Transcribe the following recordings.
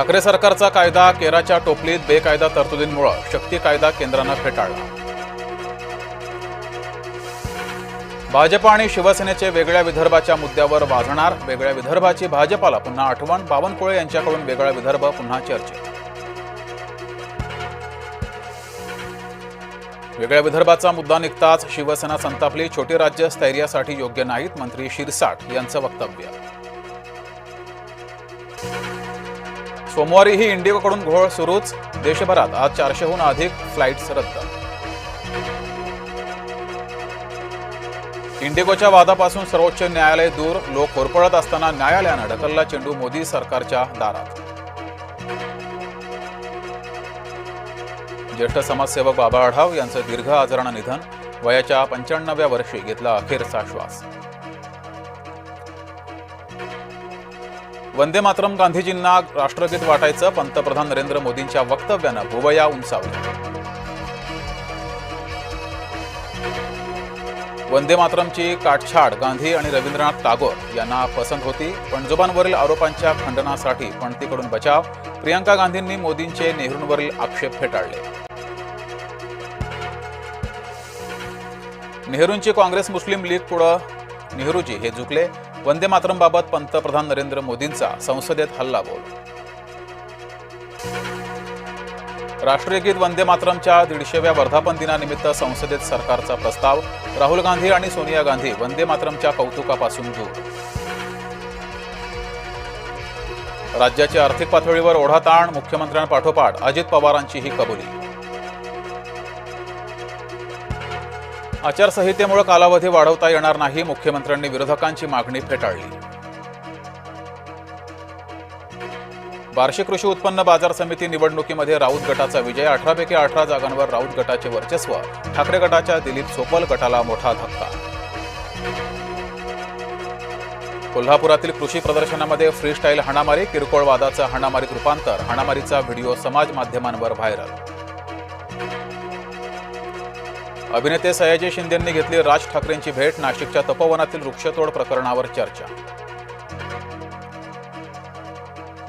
ठाकरे सरकारचा कायदा केराच्या टोपलीत बेकायदा तरतुदींमुळे शक्ती कायदा केंद्रानं फेटाळला। भाजप आणि शिवसेनेचे वेगळ्या विदर्भाच्या मुद्द्यावर वाजणार, वेगळ्या विदर्भाची भाजपाला पुन्हा आठवण, बावनकुळे यांच्याकडून वेगळा विदर्भ पुन्हा चर्चेत। वेगळ्या विदर्भाचा मुद्दा निघताच शिवसेना संतापली, छोटी राज्य स्थैर्यासाठी योग्य नाहीत, मंत्री शिरसाट यांचं वक्तव्य। सोमवारीही इंडिगोकडून घोळ सुरूच, देशभरात आज 400हून अधिक फ्लाईट्स रद्द। इंडिगोच्या वादापासून सर्वोच्च न्यायालय दूर, लोक होरपळत असताना न्यायालयानं ढकलला चेंडू मोदी सरकारच्या दारात। ज्येष्ठ समाजसेवक बाबा आढाव यांचं दीर्घ आजारानं निधन, वयाच्या 95व्या वर्षी घेतला अखेरचा श्वास। वंदे मातरम गांधीजींना राष्ट्रगीत वाटायचं, पंतप्रधान नरेंद्र मोदींच्या वक्तव्यानं भुवया उंचावल्या। वंदे मातरमची काटछाड गांधी आणि रवींद्रनाथ टागोर यांना पसंत होती, पणजोबांवरील आरोपांच्या खंडनासाठी पणतीकडून बचाव, प्रियंका गांधींनी मोदींचे नेहरूंवरील आक्षेप फेटाळले। नेहरूंची काँग्रेस मुस्लिम लीग पुढे नेहरूजी हे झुकले, वंदे मातरमबाबत पंतप्रधान नरेंद्र मोदींचा संसदेत हल्लाबोल। राष्ट्रीय गीत वंदे मातरमच्या 150व्या वर्धापन दिनानिमित्त संसदेत सरकारचा प्रस्ताव, राहुल गांधी आणि सोनिया गांधी वंदे मातरमच्या कौतुकापासून दूर। राज्याच्या आर्थिक पातळीवर ओढाताण, मुख्यमंत्र्यांपाठोपाठ अजित पवारांची ही कबुली। आचारसंहितेमुळे कालावधी वाढवता येणार नाही, मुख्यमंत्र्यांनी विरोधकांची मागणी फेटाळली। बार्शी कृषी उत्पन्न बाजार समिती निवडणुकीमध्ये राऊत गटाचा विजय, 18 पैकी 18 जागांवर राऊत गटाचे वर्चस्व, ठाकरे गटाच्या दिलीप सोपल गटाला मोठा धक्का। कोल्हापुरातील कृषी प्रदर्शनामध्ये फ्रीस्टाईल हाणामारी, किरकोळ वादाचं हाणामारीत रूपांतर, हाणामारीचा व्हिडिओ समाज माध्यमांवर व्हायरल। अभिनेते सयाजी शिंदेंनी घेतली राज ठाकरेंची भेट, नाशिकच्या तपोवनातील वृक्षतोड प्रकरणावर चर्चा।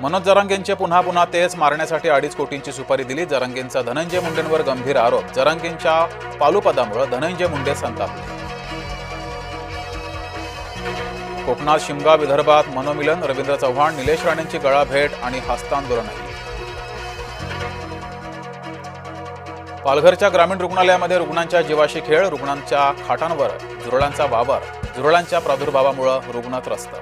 मनोज जरांगेंचे पुन्हा तेच, मारण्यासाठी 2.5 कोटींची सुपारी दिली, जरांगेंचा धनंजय मुंडेंवर गंभीर आरोप, जरांगेंच्या पालुपदामुळे धनंजय मुंडे संतापले। कोकणात शिमगा, विदर्भात मनोमिलन, रवींद्र चव्हाण निलेश राणेंची गळाभेट आणि हस्तांदोलनही। पालघरच्या ग्रामीण रुग्णालयामध्ये रुग्णांच्या जीवाशी खेळ, रुग्णांच्या खाटांवर झुरळांचा वावर, झुरळांच्या प्रादुर्भावामुळे रुग्ण त्रस्त।